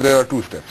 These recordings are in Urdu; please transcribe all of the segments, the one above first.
There are 2 steps.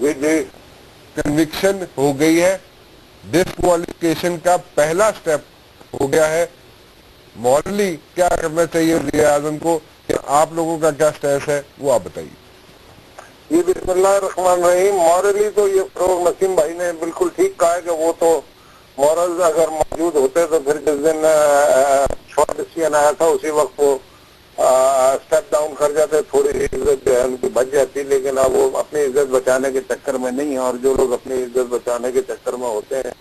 کنوکشن ہو گئی ہے, ڈسکوالیفکیشن کا پہلا سٹیپ ہو گیا ہے. مورلی کیا کرنا چاہیے وزیر اعظم کو, کہ آپ لوگوں کا کیا سٹیس ہے وہ آپ بتائیے. جی بسم اللہ الرحمن الرحیم. مورلی تو یہ فروغ نسیم بھائی نے بالکل ٹھیک کہا ہے کہ وہ تو مورل اگر موجود ہوتے تو پھر جس دن شارٹ ڈسیزن آیا تھا اسی وقت وہ اسٹیپ ڈاؤن کر جاتے, تھوڑی سی عزت جو ہے ان کی بچ جاتی. لیکن اب وہ اپنی عزت بچانے کے چکر میں نہیں ہیں, اور جو لوگ اپنی عزت بچانے کے چکر میں ہوتے ہیں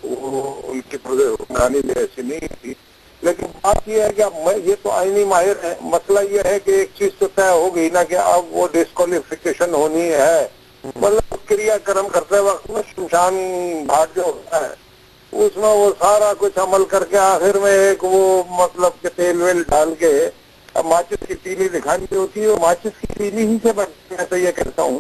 وہ ان کی حکمرانی بھی ایسی نہیں تھی. لیکن بات یہ ہے کہ اب یہ تو آئینی ماہر ہے, مسئلہ یہ ہے کہ ایک چیز تو طے ہو گئی نا کہ اب وہ ڈسکوالیفیکیشن ہونی ہے. مطلب کریا کرم کرتے وقت میں شمشان گھاٹ جو ہوتا ہے اس میں وہ سارا کچھ عمل کر کے آخر میں ایک وہ مطلب کہ تیل ویل ڈال کے ماچس کی تیلی دکھانی ہوتی ہے. وہ ماچس کی تیلی ہی سے میں تو یہ کہتا ہوں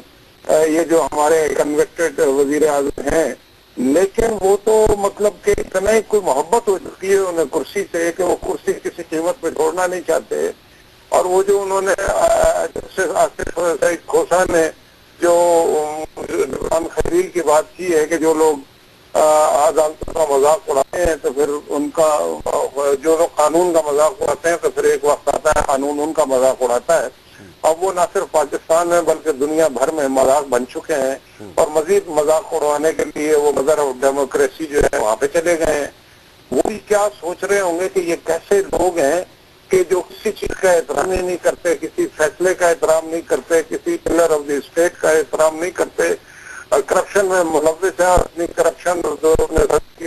یہ جو ہمارے کنوکٹڈ وزیر اعظم ہیں, لیکن وہ تو مطلب کہ اتنا ہی کوئی محبت ہو چکی ہے انہیں کرسی سے کہ وہ کرسی کسی قیمت پہ چھوڑنا نہیں چاہتے. اور وہ جو انہوں نے آصف سعید کھوسا نے جو نظام خلیل کی بات کی ہے کہ جو لوگ عدالتوں کا مذاق اڑاتے ہیں تو پھر ان کا جو لوگ قانون کا مذاق اڑاتے ہیں تو پھر ایک وقت آتا ہے قانون ان کا مذاق اڑاتا ہے. اب وہ نہ صرف پاکستان میں بلکہ دنیا بھر میں مذاق بن چکے ہیں, اور مزید مذاق اڑوانے کے لیے وہ مدر آف ڈیموکریسی جو ہے وہاں پہ چلے گئے ہیں. وہ بھی کیا سوچ رہے ہوں گے کہ یہ کیسے لوگ ہیں کہ جو کسی چیز کا احترام ہی نہیں کرتے, کسی فیصلے کا احترام نہیں کرتے, کسی پلر آف دی اسٹیٹ کا احترام نہیں کرتے, کرپشن میں ملوث ہے, اور اپنی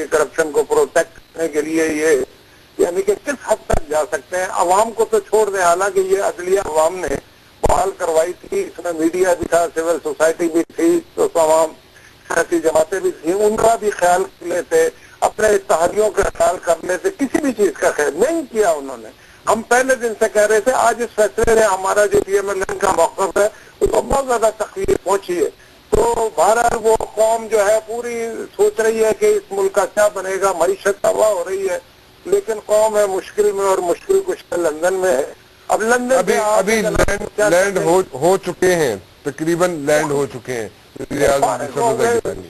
کرپشن کو پروٹیکٹ کرنے کے لیے یہ یعنی کہ کس حد تک جا سکتے ہیں. عوام کو تو چھوڑ دیں, حالانکہ یہ عدلیہ عوام نے بحال کروائی تھی, اس میں میڈیا بھی تھا, سول سوسائٹی بھی تھی, تو تمام سیاسی جماعتیں بھی تھیں, ان کا بھی خیال کر لیتے, اپنے اتحادیوں کا خیال کر لیتے, کسی بھی چیز کا خیال نہیں کیا انہوں نے. ہم پہلے دن سے کہہ رہے تھے, آج اس فیصلے نے ہمارا جو پی ایم ایل این کا موقف ہے اس کو بہت زیادہ تکلیف پہنچی ہے. تو بہرحال وہ قوم جو ہے پوری سوچ رہی ہے کہ اس ملک کا کیا بنے گا, معیشت تباہ ہو رہی ہے, لیکن قوم ہے مشکل میں, اور مشکل کچھ لندن میں ہے. اب لندن ابھی لینڈ ہو چکے ہیں, تقریباً لینڈ ہو چکے ہیں.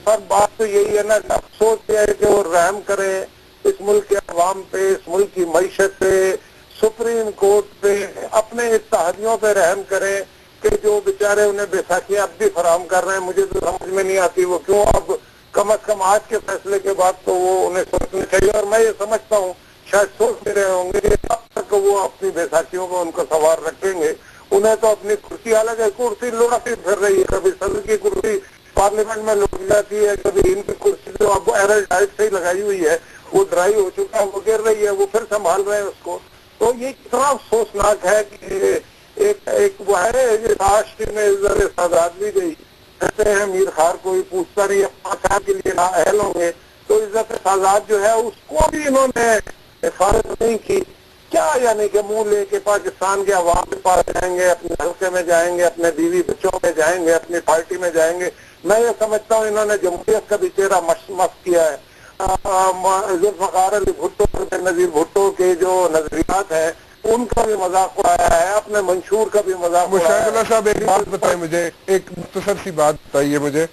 سر بات تو یہی ہے نا, افسوس یہ ہے کہ وہ رحم کریں اس ملک کے عوام پہ, اس ملک کی معیشت پہ, سپریم کورٹ پہ, اپنے اتحادیوں پہ رحم کریں کہ جو بیچارے انہیں بیساکھیاں اب بھی فراہم کر رہے ہیں. مجھے تو سمجھ میں نہیں آتی وہ کیوں, اب کم از کم آج کے فیصلے کے بعد تو وہ انہیں سوچنا چاہیے. اور میں یہ سمجھتا ہوں شاید سوچ بھی رہے ہوں گے کہ اب تک وہ اپنی بیساکھیوں کو ان کو سوار رکھیں گے. انہیں تو اپنی کرسی الگ ہے, کرسی لوڑتی پھر رہی ہے, کبھی صدر کی کرسی پارلیمنٹ میں لوٹ جاتی ہے, کبھی ان کی کرسی جو اب ایرل ڈائٹ سے ہی لگائی ہوئی ہے وہ ڈرائی ہو چکا ہے, وہ گر رہی ہے, وہ پھر سنبھال رہے ہیں اس کو. تو یہ کتنا افسوسناک ہے کہ ایک وہ ہے راشٹر میں عزت سادات بھی گئی, کہتے ہیں میر خار کوئی پوچھتا نہیں, 5 سال کے لیے اہل ہوں گے, تو عزت سادات جو ہے اس کو بھی انہوں نے حفاظت نہیں کی. کیا یعنی کہ منہ لے کے پاکستان کے عوام کے پاس جائیں گے, اپنے حلقے میں جائیں گے, اپنے بیوی بچوں میں جائیں گے, اپنی پارٹی میں جائیں گے. میں یہ سمجھتا ہوں انہوں نے جمہوریت کا بھی چہرہ مست کیا ہے. ذوالفقار علی بھٹو, نذیر بھٹو کے جو نظریات ہیں ان کا بھی مذاق اڑایا ہے, اپنے منشور کا بھی مذاق اڑایا ہے. مشاہد اللہ صاحب ایک بات بتائیں مجھے, ایک مختصر سی بات بتائیے مجھے,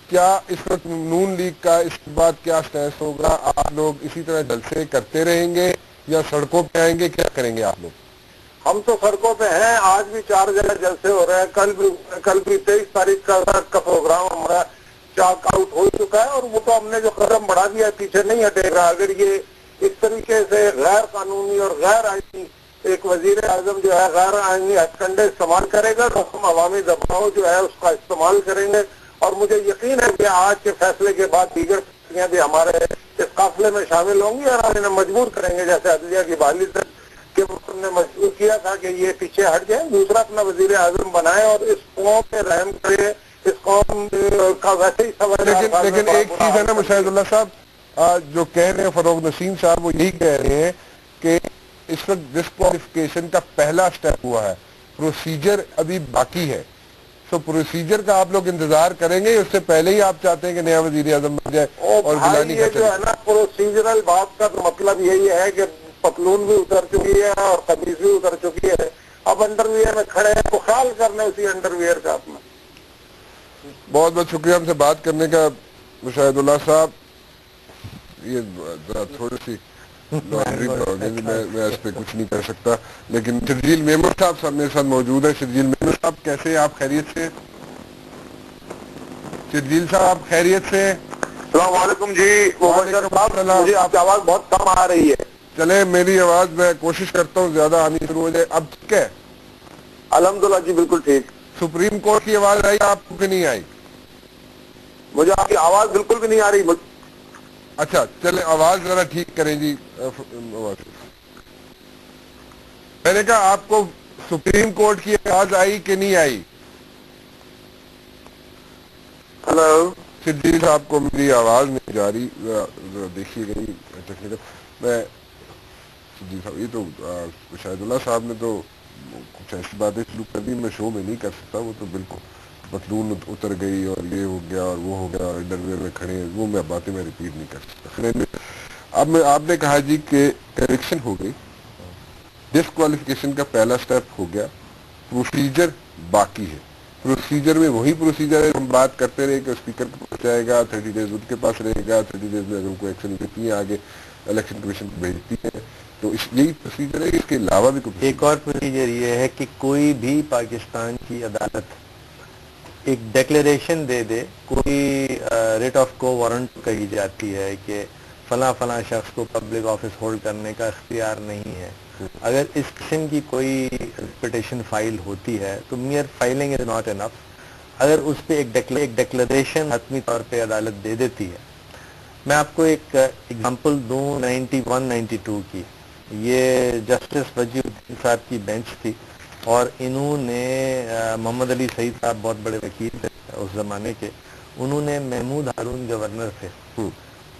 کیا اس وقت نون لیگ کا اس کے بعد کیا سٹینس ہوگا؟ آپ لوگ اسی طرح جلسے کرتے رہیں گے یا سڑکوں پہ آئیں گے, کیا کریں گے آپ لوگ؟ ہم تو سڑکوں پہ ہیں, آج بھی 4 جگہ جلسے ہو رہے ہیں, کل بھی 23 تاریخ کا پروگرام ہمارا چاک آؤٹ ہو چکا ہے, اور وہ تو ہم نے جو قدم بڑھا دیا پیچھے نہیں ہٹے گا. اگر یہ اس طریقے سے غیر قانونی اور غیر آئینی ایک وزیر اعظم جو ہے غیر آئینی ہتھ کنڈے استعمال کرے گا تو ہم عوامی دباؤ جو ہے اس کا استعمال کریں گے. اور مجھے یقین ہے کہ آج کے فیصلے کے بعد دیگر پارٹیاں بھی ہمارے اس قافلے میں شامل ہوں گی, اور ہم انہیں مجبور کریں گے, جیسے عدلیہ کی بحالی تک کہ ہم نے مجبور کیا تھا کہ یہ پیچھے ہٹ جائیں, دوسرا اپنا وزیر اعظم بنائے اور اس قوم پہ رحم کرے, اس قوم کا ویسے ہی سوال. لیکن ایک چیز ہے نا مشاہد اللہ صاحب, جو کہہ رہے ہیں فروغ نسیم صاحب, وہ یہی کہہ رہے ہیں کہ اس وقت ڈسکوالیفیکیشن کا پہلا سٹیپ ہوا ہے, پروسیجر ابھی باقی ہے. سو پروسیجر کا آپ لوگ انتظار کریں گے, اس سے پہلے ہی آپ چاہتے ہیں کہ نیا وزیر اعظم بن جائے اور گیلانی کا جو ہے نا پروسیجرل بات کا مطلب یہی ہے کہ پتلون بھی اتر چکی ہے اور قمیض بھی اتر چکی ہے, اب انڈر ویئر میں کھڑے ہیں, تو خیال کرنا اسی انڈر ویئر کا اپنا. بہت بہت شکریہ ہم سے بات کرنے کا مشاہد اللہ صاحب. یہ ذرا تھوڑی سی میں اس پہ کچھ نہیں کر سکتا, لیکن شرجیل میمن صاحب سب میرے ساتھ موجود ہے. شرجیل میمن صاحب کیسے ہیں آپ؟ خیریت سے؟ شرجیل صاحب خیریت سے؟ السلام علیکم جی. مجھے آپ کی آواز بہت کم آ رہی ہے. چلے میری آواز میں کوشش کرتا ہوں زیادہ آنی شروع ہو جائے. اب ٹھیک ہے؟ الحمدللہ جی بالکل ٹھیک. سپریم کورٹ کی آواز آئی آپ کو کہ نہیں آئی؟ مجھے آپ کی آواز بالکل بھی نہیں آ رہی. اچھا چلے آواز ذرا ٹھیک کریں جی. میں نے کہا آپ کو سپریم کورٹ کی آواز آئی کہ نہیں آئی؟ ہلو شرجیل صاحب کو میری آواز نہیں جا رہی, ذرا دیکھیے گا ٹیکنیکل. میں شرجیل صاحب, یہ تو شاہد اللہ صاحب نے تو کچھ ایسی باتیں شروع کر دی میں شو میں نہیں کر سکتا. وہ تو بالکل پتلون اتر گئی اور یہ ہو گیا اور وہ ہو گیا اور انڈر ویئر میں کھڑے ہیں, وہ میں باتیں میں ریپیٹ نہیں کر سکتا. اب میں آپ نے کہا جی کہ کریکشن ہو گئی, ڈسکوالیفیکیشن کا پہلا سٹیپ ہو گیا, پروسیجر باقی ہے. پروسیجر میں وہی پروسیجر ہے, ہم بات کرتے رہے کہ اسپیکر کو پاس جائے گا, 30 ڈیز ان کے پاس رہے گا, 30 ڈیز میں اگر ان کو ایکشن لیتی ہیں آگے الیکشن کمیشن کو بھیجتی ہے, تو یہی پروسیجر ہے. اس کے علاوہ بھی کوئی ایک اور پروسیجر یہ ہے کہ کوئی بھی پاکستان کی عدالت ایک ڈیکلیریشن دے دے, کوئی ریٹ آف کو وارنٹ کہی جاتی ہے کہ فلاں فلاں شخص کو پبلک آفس ہولڈ کرنے کا اختیار نہیں ہے. اگر اس قسم کی کوئی پٹیشن فائل ہوتی ہے تو mere filing is not enough. اگر اس پہ ایک ڈیکلیریشن حتمی طور پہ عدالت دے دیتی ہے. میں آپ کو ایک ایگزامپل دوں 91-92 کی. یہ جسٹس وجیہ الدین صاحب کی بینچ تھی اور انہوں نے محمد علی سعید صاحب بہت بڑے وکیل تھے اس زمانے کے, انہوں نے محمود ہارون گورنر تھے,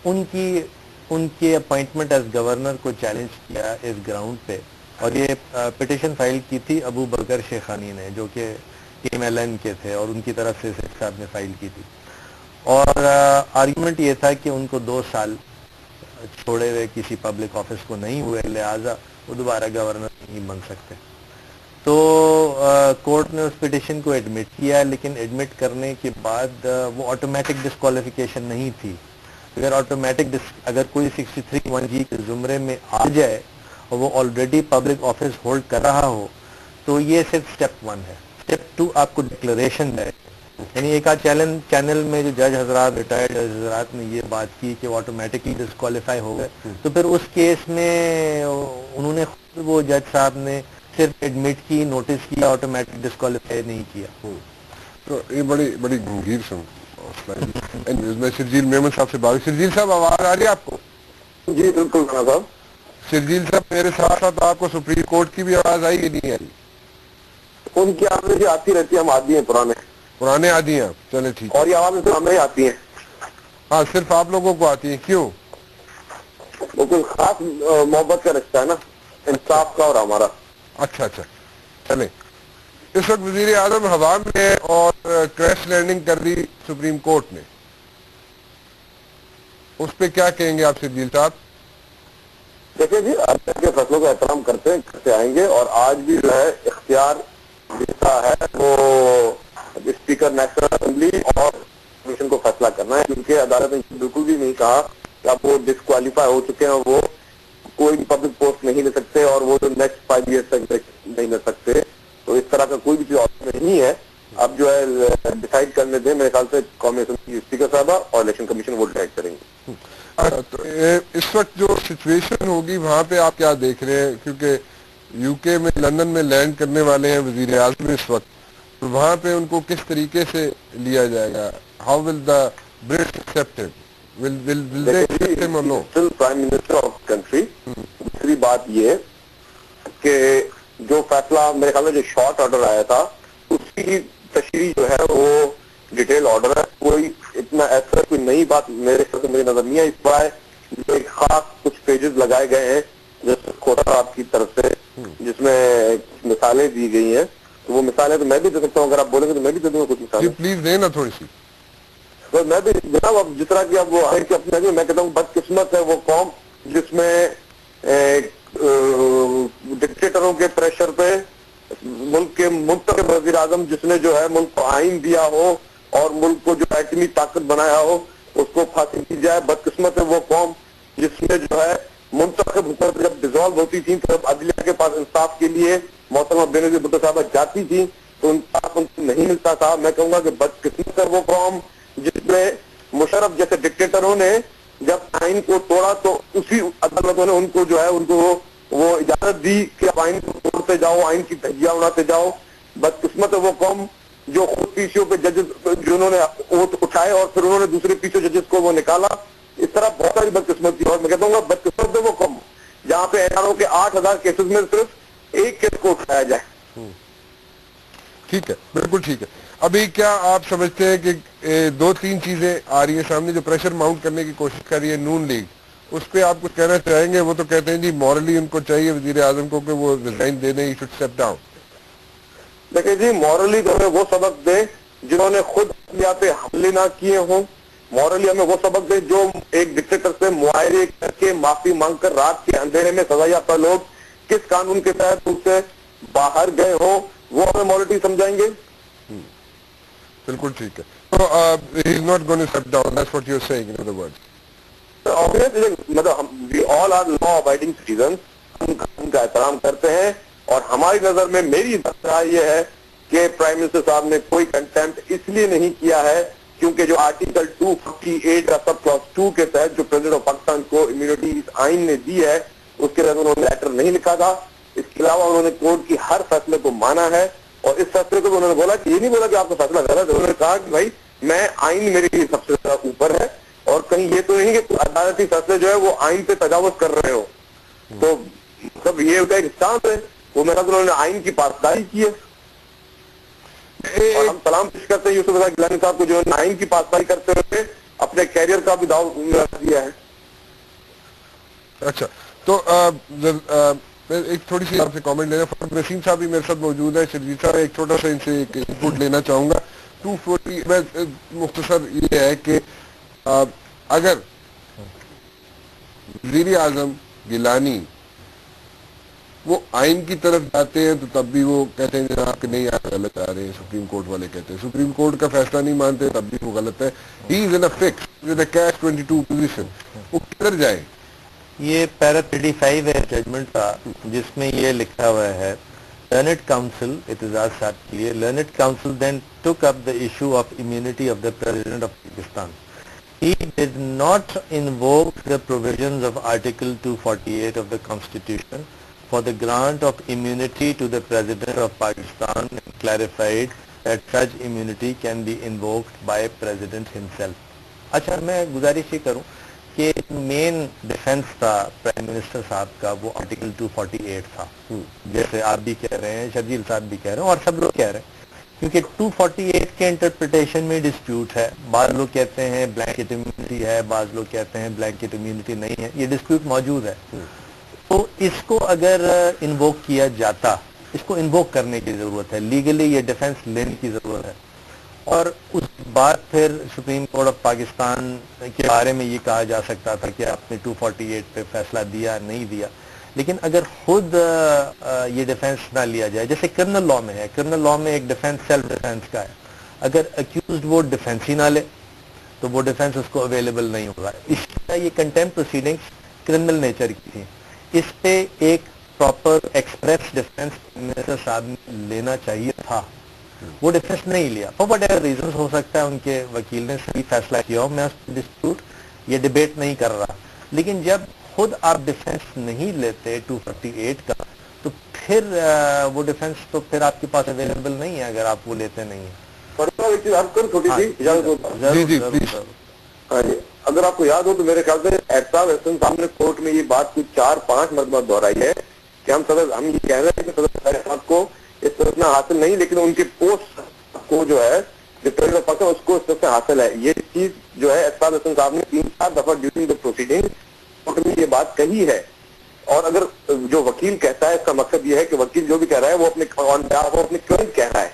ان کی اپوائنٹمنٹ ایز گورنر کو چیلنج کیا اس گراؤنڈ پہ, اور یہ پٹیشن فائل کی تھی ابو بکر شیخانی نے جو کہ MLN کے تھے, اور ان کی طرف سے سیخ صاحب نے فائل کی تھی. اور آرگیومنٹ یہ تھا کہ ان کو 2 سال چھوڑے ہوئے کسی پبلک آفس کو نہیں ہوئے, لہٰذا وہ دوبارہ گورنر نہیں بن سکتے. تو کورٹ نے اس پٹیشن کو ایڈمٹ کیا, لیکن ایڈمٹ کرنے کے بعد وہ آٹومیٹک ڈسکوالیفیکیشن نہیں تھی. اگر کوئی 63(1)(g) کے زمرے میں آ جائے اور وہ آلریڈی پبلک آفس ہولڈ کر رہا ہو تو یہ صرف سٹیپ 1 ہے. سٹیپ 2 آپ کو ڈکلیریشن ہے. یعنی ایک چینل میں جو جج حضرات, ریٹائرڈ جج حضرات نے یہ بات کی کہ وہ آٹومیٹکلی ڈسکوالیفائی ہو گئے, تو پھر اس کیس میں انہوں نے خود, وہ جج صاحب نے صرف ایڈمٹ کی, نوٹس کیا, آٹومیٹک ڈسکوالیفائی نہیں کیا. تو یہ بڑی گمبھیر میں شرجیل میمن صاحب سے بات. شرجیل صاحب آواز آ رہی ہے آپ کو؟ جی بالکل صاحب. شرجیل صاحب میرے ساتھ ساتھ آپ کو سپریم کورٹ کی بھی آواز آئی کہ نہیں آئی؟ ان کی آواز آتی رہتی ہے, ہم عادی ہیں, پرانے عادی ہیں. چلے ٹھیک, اور یہ آواز ہمیں آتی ہیں. ہاں صرف آپ لوگوں کو آتی ہیں. کیوں؟ وہ کوئی خاص محبت کا رشتہ ہے نا, انصاف کا اور ہمارا. اچھا چلیں. اس وقت وزیر اعظم ہوا میں اور کریش لینڈنگ کر دی سپریم کورٹ نے, اس پہ کیا کہیں گے آپ شرجیل صاحب؟ دیکھیں جی, عدالت کے فیصلوں کا احترام کرتے آئیں گے, اور آج بھی جو ہے اختیار جیسا ہے وہ اسپیکر نیشنل اسمبلی اور کمیشن کو فیصلہ کرنا ہے, کیونکہ عدالت نے بالکل بھی نہیں کہا کہ اب وہ ڈسکوالیفائی ہو چکے ہیں, وہ کوئی پبلک پوسٹ نہیں لے سکتے اور وہ جو نیکسٹ 5 ایئرس تک نہیں لے سکتے. تو اس طرح کا کوئی بھی چیز آپشن نہیں ہے. اب جو ہے ڈیسائیڈ کرنے دیں, میرے خیال سے قومی اسمبلی اسپیکر صاحبہ اور الیکشن کمیشن وہ ڈیسائیڈ کریں گے. تو اس وقت جو سچویشن ہوگی وہاں پہ آپ کیا دیکھ رہے ہیں؟ کیونکہ UK میں, لندن میں لینڈ کرنے والے ہیں وزیر اعظم اس وقت, تو وہاں پہ ان کو کس طریقے سے لیا جائے گا؟ How will the British accept it? will they accept him or no? Prime minister of country. دوسری بات یہ کہ جو فیصلہ میرے خیال میں جو شارٹ آرڈر آیا تھا اس کی تشریح جو ہے وہ ڈیٹیل آرڈر ہے. کوئی اتنا ایسا کوئی نئی بات میرے خیال سے میری نظر نہیں ہے. اس بار جو ایک خاص کچھ پیجز لگائے گئے ہیں جیسے کھوٹا آپ کی طرف سے, جس میں مثالیں دی گئی ہیں, تو وہ مثالیں تو میں بھی دے سکتا ہوں, اگر آپ بولیں گے تو میں بھی دے دوں گا کچھ مثالیں. پلیز دیں نا تھوڑی سی. میں بھی جناب, اب جس طرح کی اب وہ ہے کہ اپنے, میں کہتا ہوں بدقسمت ہے وہ قوم جس میں ڈکٹیٹروں کے پریشر پہ ملک کے منتخب وزیر اعظم جس نے جو ہے ملک کو آئین دیا ہو, اور ملک کو جو ایٹمی طاقت بنایا ہو اس کو پھانسی دی جائے. بدقسمت ہے وہ قوم جس میں جو ہے منتخب حکومت جب ڈیزالو ہوتی تھی تب عدلیہ کے پاس انصاف کے لیے محترمہ بینظیر بھٹو صاحبہ جاتی تھی تو انصاف ان کو نہیں ملتا تھا. میں کہوں گا کہ بدقسمت ہے وہ قوم جس میں مشرف جیسے ڈکٹیٹروں نے جب آئین کو توڑا تو اسی عدالتوں نے ان کو جو ہے ان کو وہ اجازت دی کہ آپ آئین کو توڑتے جاؤ, آئین کی دھجیاں اڑاتے جاؤ. بدقسمت ہے وہ قوم جو خود پی سی او پہ ججز جنہوں نے اٹھائے اور پھر انہوں نے دوسرے پی سی او ججز کو وہ نکالا. اس طرح بہت ساری بدقسمت تھی اور میں کہتا ہوں گا بدقسمت ہے وہ قوم جہاں پہ ایسا کے 8,000 کیسز میں صرف ایک کیس کو اٹھایا جائے. ٹھیک ہے, بالکل ٹھیک ہے. ابھی کیا آپ سمجھتے ہیں کہ 2-3 چیزیں آ رہی ہیں سامنے جو پریشر ماؤنٹ کرنے کی کوشش کر رہی ہے نون لیگ, اس پہ آپ کچھ کہنا چاہیں گے؟ وہ تو کہتے ہیں جی مورلی ان کو چاہیے وزیر اعظم کو کہ وہ ریزائن دے دیں, ہی شوڈ اسٹیپ ڈاؤن. دیکھیں جی مورلی تو ہمیں وہ سبق دیں جنہوں نے خود عدلیہ پہ حملے نہ کیے ہوں. مورلی ہمیں وہ سبق دیں جو ایک ڈکٹیٹر سے معاہدے کر کے معافی مانگ کر رات کے اندھیرے میں سزا یافتہ لوگ کس قانون کے تحت اس سے باہر گئے ہوں, وہ ہمیں مورلی سمجھائیں گے. بالکل ٹھیک ہے. تو he is not going to step down, that's what you're saying in other words. مطلب we all are law abiding citizens, ہم قانون کا احترام کرتے ہیں اور ہماری نظر میں میری رائے یہ ہے کہ پرائم منسٹر صاحب نے کوئی کنٹمپٹ اس لیے نہیں کیا ہے کیونکہ جو آرٹیکل 248 کا سب کلاس 2 کے تحت جو پریزیڈنٹ آف پاکستان کو امیونٹی اس آئین نے دی ہے اس کے تحت انہوں نے لیٹر نہیں لکھا تھا. اس کے علاوہ انہوں نے کورٹ کی ہر فیصلے کو مانا ہے اور اس فیصلے کو انہوں نے بولا کہ یہ نہیں بولا کہ آپ کا فیصلہ غلط ہے, انہوں نے کہا کہ بھائی میں آئین میرے لیے سب سے زیادہ اوپر ہے اور کہیں یہ تو نہیں کہ عدالتی فیصلے جو ہے وہ آئین پہ تجاوز کر رہے ہو. تو مطلب یہ ہوتا ہے ایک اسٹانس ہے وہ میرا انہوں نے آئین کی پاسداری کی ہے اور ہم سلام پیش کرتے ہیں یوسف رضا گیلانی صاحب کو جو آئین کی پاسداری کرتے ہوئے اپنے کیریئر کا بھی داؤ دیا ہے. اچھا, تو ایک تھوڑی سی آپ سے کامنٹ لینا. فخر نسیم صاحب بھی میرے ساتھ موجود ہے. شرجیل صاحب ایک چھوٹا سا ان سے ایک انپٹ لینا چاہوں گا. 240 میں مختصر یہ ہے کہ اگر وزیر اعظم گیلانی وہ آئین کی طرف جاتے ہیں تو تب بھی وہ کہتے ہیں جناب کہ نہیں آپ غلط آ رہے ہیں, سپریم کورٹ والے کہتے ہیں سپریم کورٹ کا فیصلہ نہیں مانتے تب بھی وہ غلط ہے. He is in a fix with a catch 22 position, وہ کدھر جائے؟ یہ پیرا 35 ہے ججمنٹ کا جس میں یہ لکھا ہوا ہے لرنڈ کاؤنسل اعتزاز صاحب کے لیے. Learned council then took up the issue of immunity of the President of Pakistan. He did not invoke the provisions of Article 248 of the Constitution for the grant of immunity to the President of Pakistan and clarified that such immunity can be invoked by President himself. اچھا میں گزارش یہ کروں کہ مین ڈیفنس تھا پرائم منسٹر صاحب کا وہ آرٹیکل 248 تھا, جیسے آپ بھی کہہ رہے ہیں, شرجیل صاحب بھی کہہ رہے ہیں اور سب لوگ کہہ رہے ہیں, کیونکہ 248 کے انٹرپریٹیشن میں ڈسپیوٹ ہے. بعض لوگ کہتے ہیں بلینکٹ امیونٹی ہے, بعض لوگ کہتے ہیں بلینکٹ امیونٹی نہیں ہے. یہ ڈسپیوٹ موجود ہے. تو اس کو اگر انووک کیا جاتا, اس کو انووک کرنے کی ضرورت ہے, لیگلی یہ ڈیفنس لینے کی ضرورت ہے. اور اس بعد پھر سپریم کورٹ آف پاکستان کے بارے میں یہ کہا جا سکتا تھا کہ آپ نے 248 پہ فیصلہ دیا نہیں دیا. لیکن اگر خود یہ ڈیفنس نہ لیا جائے, جیسے کرنل لاء میں ہے, کرنل لاء میں ایک ڈیفنس سیلف ڈیفنس کا ہے, اگر اکیوزڈ وہ ڈیفنس ہی نہ لے تو وہ ڈیفنس اس کو اویلیبل نہیں ہوگا. اس طرح یہ کنٹمپٹ پروسیڈنگس کرنل نیچر کی تھی, اس پہ ایک پراپر ایکسپریس ڈیفنس منسٹر صاحب نے لینا چاہیے تھا, وہ ڈیفنس نہیں لیا. فار وٹ ایور ریزنس, ہو سکتا ہے ان کے وکیل نے صحیح فیصلہ کیا ہو, میں ڈسپیوٹ یہ ڈیبیٹ نہیں کر رہا. لیکن جب خود آپ ڈیفنس نہیں لیتے 248 کا تو پھر وہ ڈیفنس تو پھر آپ کے پاس اویلیبل نہیں ہے اگر آپ وہ لیتے نہیں ہیں. اگر آپ کو یاد ہو تو میرے خیال سے احتساب احسن صاحب نے کورٹ میں یہ بات کچھ 4-5 مرتبہ دہرائی ہے کہ ہم یہ کہہ رہے ہیں کہ صدر صاحب کو استثنا حاصل نہیں, لیکن ان کے پوسٹ کو جو ہے اس کو استثنا حاصل ہے. یہ چیز جو ہے احتساب احسن صاحب نے 3-4 دفعہ ڈیورنگ دا پروسیڈنگ کورٹ میں یہ بات کہی ہے. اور اگر جو وکیل کہتا ہے اس کا مقصد یہ ہے کہ وکیل جو بھی کہہ رہا ہے وہ اپنے کلائنٹ کہہ رہا ہے,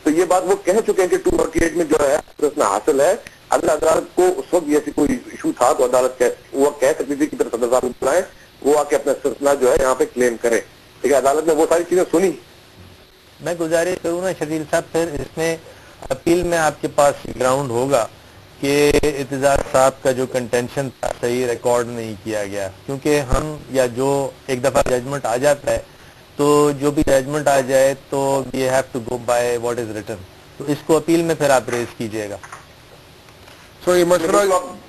تو یہ بات وہ کہہ چکے ہیں کہ 248 میں جو ہے استثنا حاصل ہے. اگر عدالت کو اس وقت ایسی کوئی ایشو تھا تو عدالت وہ کہہ سکتی تھی کہ صدر صاحب کو بلائیں, وہ آ کے اپنا استثنا جو ہے یہاں پہ کلیم کرے, لیکن عدالت نے وہ ساری چیزیں سنی. میں گزارش کروں نا شرجیل صاحب, پھر اس میں اپیل میں آپ کے پاس گراؤنڈ ہوگا کہ اعتزاز صاحب کا جو کنٹینشن تھا صحیح ریکارڈ نہیں کیا گیا، کیونکہ ہم یا جو ایک دفعہ ججمنٹ آ جاتا ہے تو جو بھی ججمنٹ آ جائے تو we have to go by what is written, تو اس کو اپیل میں پھر آپ ریز کیجئے گا. یہ مشورہ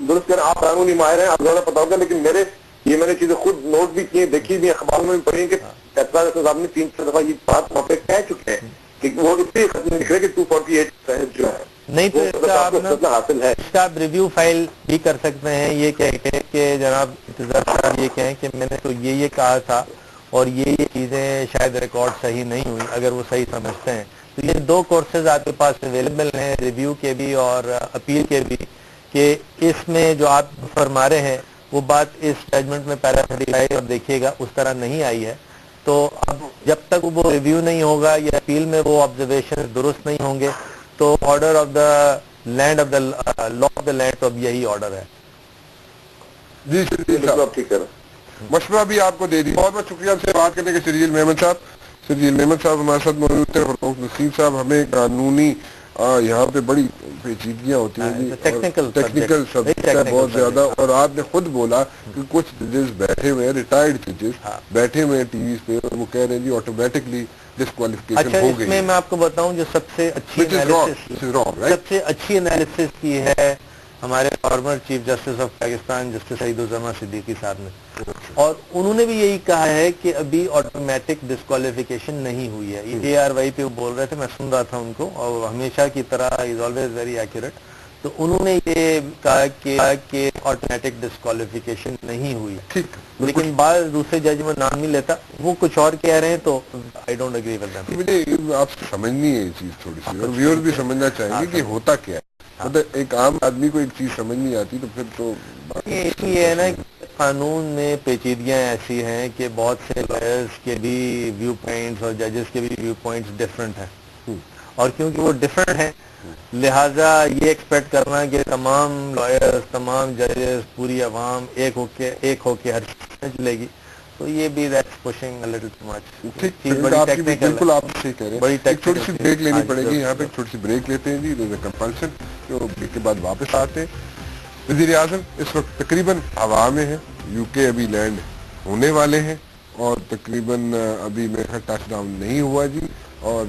درست کریں، آپ قانونی ماہر ہیں، آپ زیادہ پتا ہوگا، لیکن میں نے چیزیں خود نوٹ بھی کی ہیں، دیکھی بھی اخبار میں بھی پڑھی کہ اعتزاز صاحب نے 3 دفعہ یہ بات وہاں پہ کہہ چکے ہیں کہ وہ اتنی ختم لکھ رہے کہ 248 جو ہے نہیں، تو اس کا آپ ریویو فائل بھی کر سکتے ہیں، یہ کہہ کے کہ جناب اعتزاز صاحب یہ کہیں کہ میں نے تو یہ کہا تھا اور یہ چیزیں شاید ریکارڈ صحیح نہیں ہوئی، اگر وہ صحیح سمجھتے ہیں تو یہ 2 کورسز آپ کے پاس اویلیبل ہیں، ریویو کے بھی اور اپیل کے بھی، کہ اس میں جو آپ فرما رہے ہیں وہ بات اس ججمنٹ میں پہلا 35 اور دیکھیے گا اس طرح نہیں آئی ہے. تو اب جب تک وہ ریویو نہیں ہوگا یا اپیل میں وہ آبزرویشن درست نہیں ہوں گے تو order of the land of the law of the land تو اب یہی آرڈر ہے. جی صاحب ٹھیک ہے، مشورہ بھی آپ کو دے دی. بہت بہت شکریہ آپ سے بات کرنے کے. شرجیل میمن صاحب ہمارے ساتھ موجود تھے. فروخ نسیم صاحب، ہمیں قانونی یہاں پہ بڑی پیچیدگیاں ہوتی ہیں، ٹیکنیکل سبجیکٹ ہے بہت زیادہ، اور آپ نے خود بولا کہ کچھ ججز بیٹھے ہوئے ہیں، ریٹائرڈ ججز بیٹھے ہوئے ہیں ٹی ویز پہ، اور وہ کہہ رہے ہیں جی آٹومیٹکلی ڈسکوالیفیکیشن ہو گئی. اس میں آپ کو بتاؤں جو سب سے اچھی انالیسس کی ہے ہمارے former chief justice of Pakistan justice Saeeduzzaman Siddiqui صاحب نے، اور انہوں نے بھی یہی کہا ہے کہ ابھی آٹومیٹک ڈسکوالیفیکیشن نہیں ہوئی ہے. یہ ARY پہ بول رہے تھے، میں سن رہا تھا ان کو، اور ہمیشہ کی طرح از آلویز ویری ایکوریٹ. تو انہوں نے یہ کہا کہ آٹومیٹک ڈسکوالیفیکیشن نہیں ہوئی ہے، لیکن بعض دوسرے جج میں نام نہیں لیتا، وہ کچھ اور کہہ رہے ہیں تو I don't agree with that. مجھے آپ سے سمجھنی ہے یہ چیز تھوڑی سی، اور ویور بھی سمجھنا چاہیں گے کہ ہوتا کیا ہے. مطلب ایک عام آدمی کو ایک چیز سمجھ نہیں آتی تو پھر تو یہ ہے نا کہ قانون میں پیچیدگیاں ایسی ہیں کہ بہت سے لائرز کے بھی ویو پوائنٹس اور ججز کے بھی ویو پوائنٹس ڈفرینٹ ہیں، اور کیونکہ وہ ڈفرینٹ ہیں لہٰذا یہ ایکسپیکٹ کرنا کہ تمام لائرز، تمام ججز، پوری عوام ایک ہو کے ہر چیز چلے گی، تو یہ بھی that's pushing a little too much. بالکل آپ صحیح کہہ رہے ہیں. ایک چھوٹی سی بریک لینی پڑے گی یہاں پہ، ایک چھوٹی سی بریک لیتے ہیں جی، کمپلشن. تو بریک کے بعد واپس آتے ہیں. وزیر اعظم اس وقت تقریباً ہوا میں ہے، UK ابھی لینڈ ہونے والے ہیں، اور تقریباً ابھی میرا ٹچ ڈاؤن نہیں ہوا جی، اور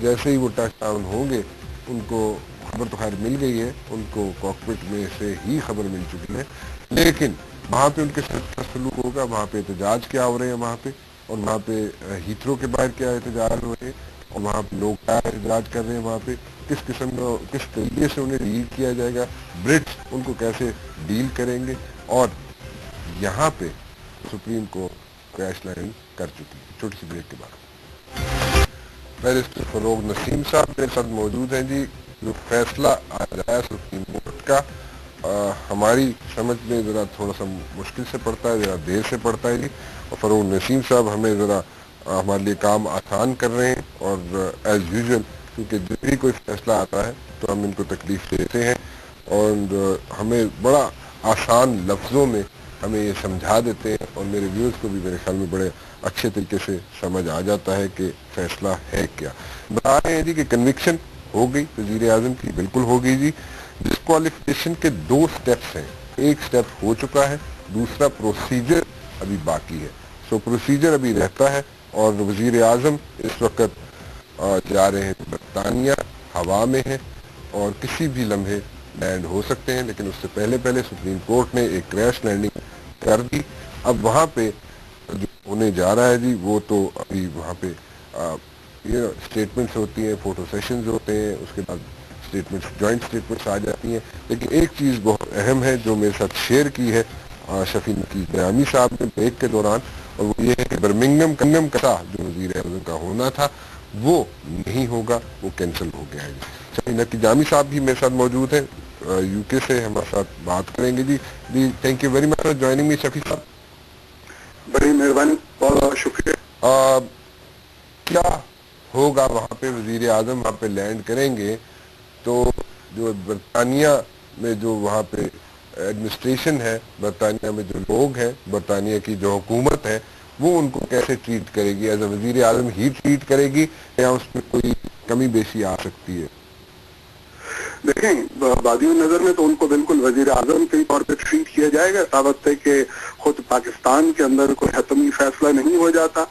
جیسے ہی وہ ٹچ ڈاؤن ہوں گے ان کو خبر تو خیر مل گئی ہے، ان کو کاکپٹ میں سے ہی خبر مل چکی ہے، لیکن وہاں پہ ان کے ساتھ سلوک ہوگا، وہاں پہ احتجاج کیا ہو رہے ہیں وہاں پہ، اور وہاں پہ ہیتھرو کے باہر کیا احتجاج ہو رہے ہیں، اور وہاں پہ لوگ کیا احتجاج کر رہے ہیں، وہاں پہ کس قسم کا کس طریقے سے انہیں ڈیل کیا جائے گا، برٹس ان کو کیسے ڈیل کریں گے، اور یہاں پہ سپریم کورٹ کریش لینڈنگ کر چکی ہے. چھوٹی سی بریک کے بعد بیرسٹر فروغ نسیم صاحب میرے ساتھ موجود ہیں جی. جو فیصلہ آیا سپریم کورٹ کا ہماری سمجھ میں ذرا تھوڑا سا مشکل سے پڑتا ہے، ذرا دیر سے پڑتا ہے جی، اور فروغ نسیم صاحب ہمیں ذرا ہمارے لیے کام آسان کر رہے ہیں، اور ایز یوزول کیونکہ جب بھی کوئی فیصلہ آتا ہے تو ہم ان کو تکلیف دیتے ہیں، اور ہمیں بڑا آسان لفظوں میں ہمیں یہ سمجھا دیتے ہیں، اور میرے ویوز کو بھی میرے خیال میں بڑے اچھے طریقے سے سمجھ آ جاتا ہے کہ فیصلہ ہے کیا. بتا رہے ہیں جی کہ کنوکشن ہو گئی وزیر اعظم کی، بالکل ہو گئی جی. ڈسکوالیفیکیشن کے 2 سٹیپس ہیں، ایک سٹیپ ہو چکا ہے، دوسرا پروسیجر ابھی باقی ہے. سو پروسیجر ابھی رہتا ہے، اور وزیر اعظم اس وقت جا رہے ہیں برطانیہ، ہوا میں ہیں، اور کسی بھی لمحے لینڈ ہو سکتے ہیں، لیکن اس سے پہلے سپریم کورٹ نے ایک کریش لینڈنگ کر دی. اب وہاں پہ جو ہونے جا رہا ہے جی وہ تو ابھی وہاں پہ اسٹیٹمنٹس ہوتی ہیں، فوٹو سیشنز ہوتے ہیں، اس کے بعد اسٹیٹمنٹس، جوائنٹ اسٹیٹمنٹس آ جاتی ہیں. لیکن ایک چیز بہت اہم ہے جو میرے ساتھ شیئر کی ہے شفیع نقی گرامی صاحب نے بریک کے دوران، اور وہ یہ ہے کہ برمنگھم کا جو وزیر اعظم کا ہونا تھا وہ نہیں ہوگا، وہ کینسل ہو گیا ہے. شفیع نقی گرامی صاحب بھی میرے ساتھ موجود ہیں، UK سے ہمارے ساتھ بات کریں گے. جی thank you very much for joining me Shafi صاحب. بڑی مہربانی، بہت بہت شکریہ. کیا ہوگا وہاں پہ؟ وزیر اعظم وہاں پہ لینڈ کریں گے تو جو برطانیہ میں جو وہااں پہ ایڈمنسٹریشن ہے، برطانیہ میں جو لوگ ہیں، برطانیہ کی جو حکومت ہے، وہ ان کو کیسے ٹریٹ کرے گی؟ ایز اے وزیر اعظم ہی ٹریٹ کرے گی یا اس میں کوئی کمی بیشی آ سکتی ہے؟ دیکھیں بادی نظر میں تو ان کو بالکل وزیر اعظم کے طور پہ ٹریٹ کیا جائے گا، سابق ہے کہ خود پاکستان کے اندر کوئی حتمی فیصلہ نہیں ہو جاتا،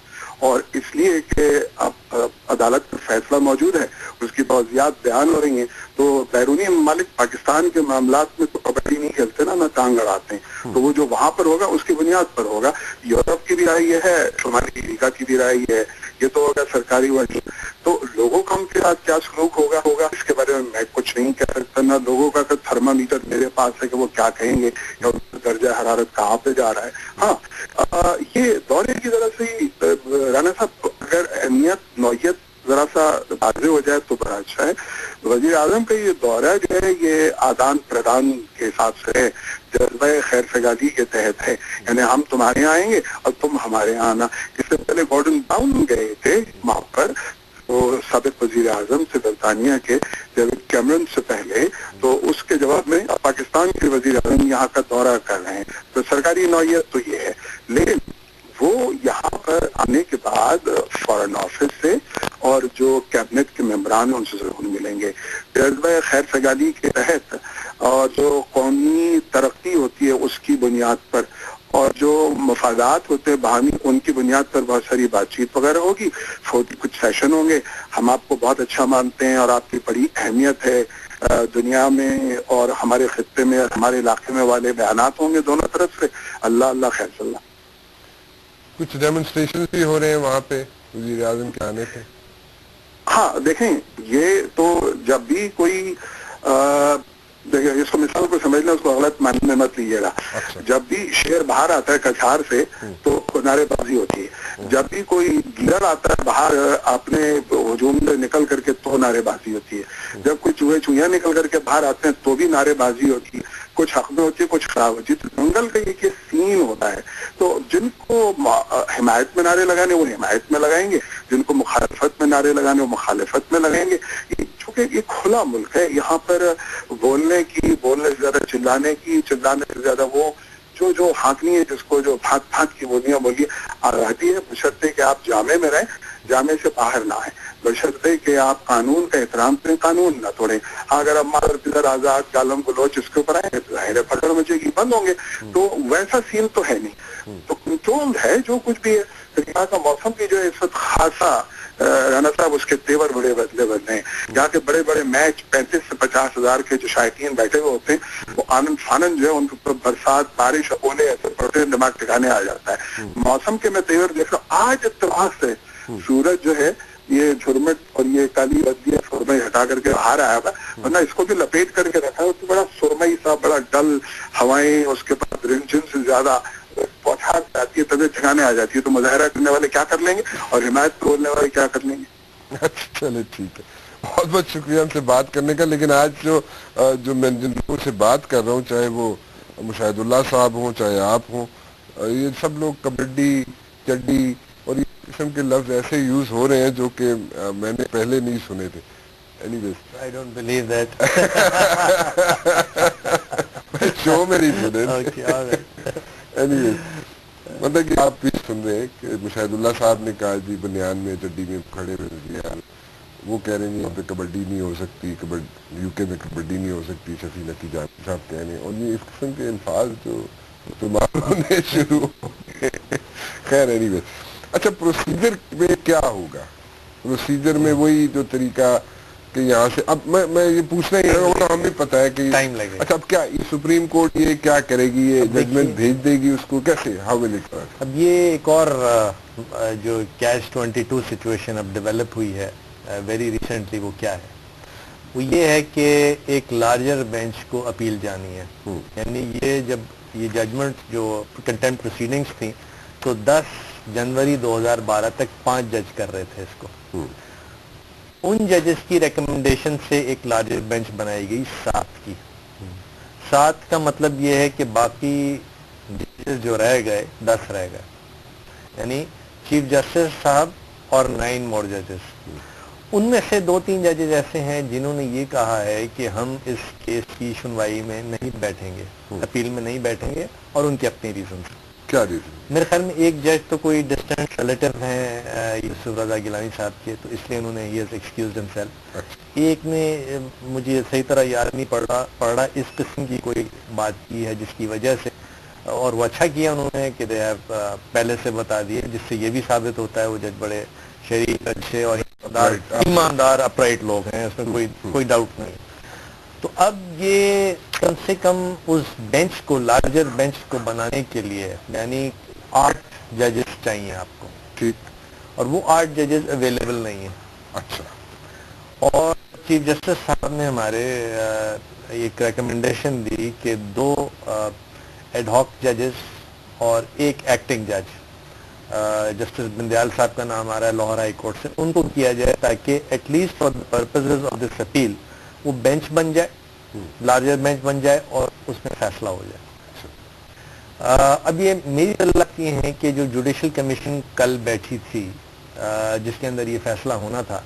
اور اس لیے کہ اب عدالت کا فیصلہ موجود ہے، اس کی توضیحات بیان ہو رہی ہیں، تو بیرونی ممالک پاکستان کے معاملات میں تو کبڈی نہیں کھیلتے نا ٹانگ اڑاتے ہیں، تو وہ جو وہاں پر ہوگا اس کی بنیاد پر ہوگا۔ یورپ کی بھی رائے یہ ہے، شمالی افریقہ کی بھی رائے یہ ہے، یہ تو ہوگا سرکاری وجہ، تو لوگوں کا ان کے ساتھ کیا سلوک ہوگا اس کے بارے میں میں کچھ نہیں کہہ سکتا، نہ لوگوں کا تھرما میٹر میرے پاس ہے کہ وہ کیا کہیں گے یا ان کا درجہ حرارت کہاں پہ جا رہا ہے۔ ہاں یہ دورے کی ذرا سی رانا صاحب اگر اہمیت نوعیت ذرا سا واضح ہو جائے تو بڑا اچھا ہے۔ وزیر اعظم کا یہ دورہ جو ہے یہ آدان پردان کے حساب سے ہے، جذبہ خیر سگالی کے تحت ہے، یعنی ہم تمہارے یہاں آئیں گے اور تم ہمارے یہاں آنا۔ اس سے پہلے گورڈن براؤن گئے تھے وہاں پر، وہ سابق وزیر اعظم سے برطانیہ کے ڈیوڈ کیمرن سے پہلے، تو اس کے جواب میں پاکستان کے وزیر اعظم یہاں کا دورہ کر رہے ہیں، تو سرکاری نوعیت تو یہ ہے۔ لیکن وہ یہاں پر آنے کے بعد فارن آفس سے اور جو کیبنٹ کے ممبران ہیں ان سے ضرور ملیں گے۔ جذبہ خیر سگالی کے تحت اور جو قومی ترقی ہوتی ہے اس کی بنیاد پر اور جو مفادات ہوتے ہیں باہمی ان کی بنیاد پر بہت ساری بات چیت وغیرہ ہوگی، کچھ سیشن ہوں گے۔ ہم آپ کو بہت اچھا مانتے ہیں اور آپ کی بڑی اہمیت ہے دنیا میں اور ہمارے خطے میں اور ہمارے علاقے میں والے بیانات ہوں گے دونوں طرف سے۔ اللہ اللہ خیر صلی اللہ۔ کچھ ڈیمونسٹریشن بھی ہو رہے ہیں وہاں پہ وزیر اعظم کے آنے سے؟ ہاں دیکھیں یہ تو جب بھی کوئی دیکھیں اس کو مثال کو سمجھنا، اس کو غلط معنی میں مت لیجیے گا۔ جب بھی شیر باہر آتا ہے کچھار سے تو نعرے بازی ہوتی ہے، جب بھی کوئی گیدڑ آتا ہے باہر اپنے ہجوم سے نکل کر کے تو نعرے بازی ہوتی ہے، جب کوئی چوہے چوہیاں نکل کر کے باہر آتے ہیں تو بھی نعرے بازی ہوتی ہے، کچھ حق میں ہوتی ہے کچھ خراب ہوتی ہے۔ تو جنگل کا یہ سین ہوتا ہے، تو جن کو حمایت میں نعرے لگانے وہ حمایت میں لگائیں گے، جن کو مخالفت میں نعرے لگانے وہ مخالفت میں لگائیں گے۔ چونکہ یہ کھلا ملک ہے، یہاں پر بولنے سے زیادہ چلانے سے زیادہ وہ جو ہانکنی ہے، جس کو جو پھانک پھانک کی بولیاں بولیے آتی ہے، بشرطے کہ آپ جامع میں رہیں، جامع سے باہر نہ آئیں، بشرطے کہ آپ قانون کا احترام کریں، قانون نہ توڑیں۔ اگر اب مادر پدر آزاد کالم گلوچ اس کے اوپر آئیں گے تو ظاہر ہے پکڑ مچے گی، بند ہوں گے۔ تو ویسا سین تو ہے نہیں، تو کنٹرول ہے جو کچھ بھی ہے۔ یہاں کا موسم بھی جو ہے اس وقت خاصا رانا صاحب اس کے تیور بڑے بدلے ہیں۔ یہاں کے بڑے بڑے میچ 35 سے 50 ہزار کے جو شائقین بیٹھے ہوئے ہوتے ہیں وہ آنند فانند جو ہے ان کے اوپر برسات بارش اولے ایسے پڑتے ہیں دماغ ٹھکانے آ جاتا ہے۔ موسم کے میں تیور دیکھ رہا ہوں، آج اتفاق سے سورج جو ہے یہ جھرمٹ اور یہ کالی بدلی سرمئی ہٹا کر کے باہر آیا ہوا، ورنہ اس کو بھی لپیٹ کر کے رکھا ہے تو بڑا سرمئی سا بڑا ڈل ہوائیں، اس کے بعد رنجن سے زیادہ پہنچا جاتی ہے، طبیعت ٹھکانے آ جاتی ہے۔ تو مظاہرہ کرنے والے کیا کر لیں گے اور حمایت بولنے والے کیا کر لیں گے؟ اچھا چلے ٹھیک ہے، بہت بہت شکریہ ہم سے بات کرنے کا۔ لیکن آج جو میں جن لوگوں سے بات کر رہا ہوں، چاہے وہ مشاہد اللہ صاحب ہوں چاہے آپ ہوں، یہ سب لوگ کبڈی چڈی اور یہ قسم کے لفظ ایسے یوز ہو رہے ہیں جو کہ میں نے پہلے نہیں سنے تھے۔ Anyways I don't believe that. Show میں نہیں سنے Okay, all right. Anyways مطلب کہ آپ بھی سن رہے ہیں کہ مشاہد اللہ صاحب نے کہا جی بنیان میں چڈی میں کھڑے ہوئے، وہ کہہ رہے ہیں یہاں پہ کبڈی نہیں ہو سکتی، یو کے میں کبڈی نہیں ہو سکتی، شفیع نقی جان صاحب کہہ رہے ہیں، اور یہ اس قسم کے الفاظ جو استعمال ہونے شروع ہو گئے۔ خیر اینی ویز، اچھا پروسیجر میں کیا ہوگا؟ پروسیجر میں وہی جو طریقہ کہ یہاں سے اب میں یہ پوچھنا ہی ہے، ہمیں پتہ ہے کہ اچھا اب کیا سپریم کورٹ یہ کیا کرے گی، یہ ججمنٹ بھیج دے گی اس کو، کیسے ہاؤ ول اٹ ورک؟ اب یہ ایک اور جو کیچ 22 سچویشن اب ڈیولپ ہوئی ہے ویری ریسنٹلی، وہ کیا ہے؟ وہ یہ ہے کہ ایک لارجر بینچ کو اپیل جانی ہے، یعنی یہ جب یہ ججمنٹ جو کنٹمپٹ پروسیڈنگز تھیں تو 10 جنوری 2012 تک 5 جج کر رہے تھے اس کو، ان ججز کی ریکمنڈیشن سے ایک لارجر بینچ بنائی گئی 7 کی۔ 7 کا مطلب یہ ہے کہ باقی ججز جو رہ گئے 10 رہ گئے، یعنی چیف جسٹس صاحب اور 9 مور ججز۔ ان میں سے 2-3 ججز ایسے ہیں جنہوں نے یہ کہا ہے کہ ہم اس کیس کی سنوائی میں نہیں بیٹھیں گے، اپیل میں نہیں بیٹھیں گے، اور ان کی اپنی ریزنز۔ کیا ریزن؟ میرے خیال میں ایک جج تو کوئی ڈسٹنٹ ریلیٹو ہیں یوسف رضا گیلانی صاحب کے، تو اس لیے انہوں نے ہی ہیز ایکسکیوزڈ ہمسیلف. ایک نے مجھے صحیح طرح یاد نہیں پڑا اس قسم کی کوئی بات کی ہے جس کی وجہ سے، اور وہ اچھا کیا انہوں نے کہ دے پہلے سے بتا دیے، جس سے یہ بھی ثابت ہوتا ہے وہ جج بڑے شریف اچھے اور ایماندار اپرائٹ لوگ ہیں، اس میں کوئی ڈاؤٹ نہیں. تو اب یہ کم سے کم اس بینچ کو، لارجر بینچ کو بنانے کے لیے یعنی 8 ججز چاہیے آپ کو، ٹھیک، اور وہ 8 ججز اویلیبل نہیں ہیں. اچھا. اور چیف جسٹس صاحب نے ہمارے ایک ریکمنڈیشن دی کہ 2 ایڈ ہاک ججز اور 1 ایکٹنگ جج، جسٹس بندیال صاحب کا نام آ رہا ہے لاہور ہائی کورٹ سے، ان کو کیا جائے تاکہ at least for the purposes of this appeal وہ بینچ بن جائے، لارجر بینچ بن جائے اور اس میں فیصلہ ہو جائے. اب یہ میری طلب یہ ہے کہ جو جوڈیشل کمیشن کل بیٹھی تھی جس کے اندر یہ فیصلہ ہونا تھا،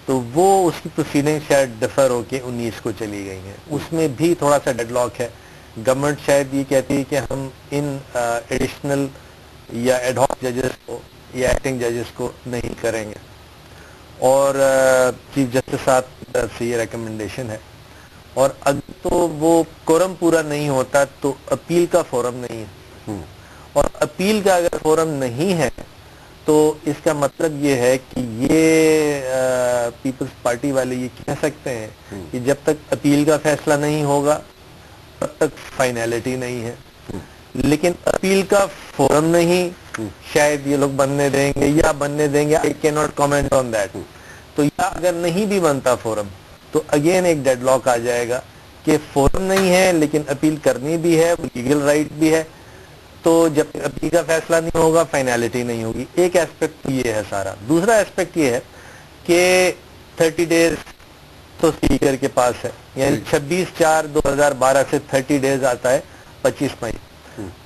تو وہ اس کی پروسیڈنگ شاید ڈیفر ہو کے 19 کو چلی گئی ہیں. اس میں بھی تھوڑا سا ڈیڈ لاک ہے. گورنمنٹ شاید یہ کہتی ہے کہ ہم ان ایڈیشنل یا ایڈ ہاک ججز کو یا ایکٹنگ ججز کو نہیں کریں گے، اور چیف جسٹس صاحب کی طرف سے یہ ریکمنڈیشن ہے. اور اگر تو وہ کورم پورا نہیں ہوتا تو اپیل کا فورم نہیں ہے، اور اپیل کا اگر فورم نہیں ہے تو اس کا مطلب یہ ہے کہ یہ پیپلز پارٹی والے یہ کہہ سکتے ہیں کہ جب تک اپیل کا فیصلہ نہیں ہوگا تب تک فائنلٹی نہیں ہے. لیکن اپیل کا فورم نہیں شاید یہ لوگ بننے دیں گے یا بننے دیں گے، I cannot comment on that. تو یا اگر نہیں بھی بنتا فورم تو اگین ایک ڈیڈ لاک آ جائے گا کہ فورم نہیں ہے لیکن اپیل کرنی بھی ہے، لیگل رائٹ بھی ہے. تو جب اپیل کا فیصلہ نہیں ہوگا فائنلٹی نہیں ہوگی. ایک ایسپیکٹ یہ ہے سارا. دوسرا ایسپیکٹ یہ ہے کہ 30 ڈیز تو اسپیکر کے پاس ہے، یعنی 26/4/2012 سے 30 ڈیز آتا ہے 25 مئی.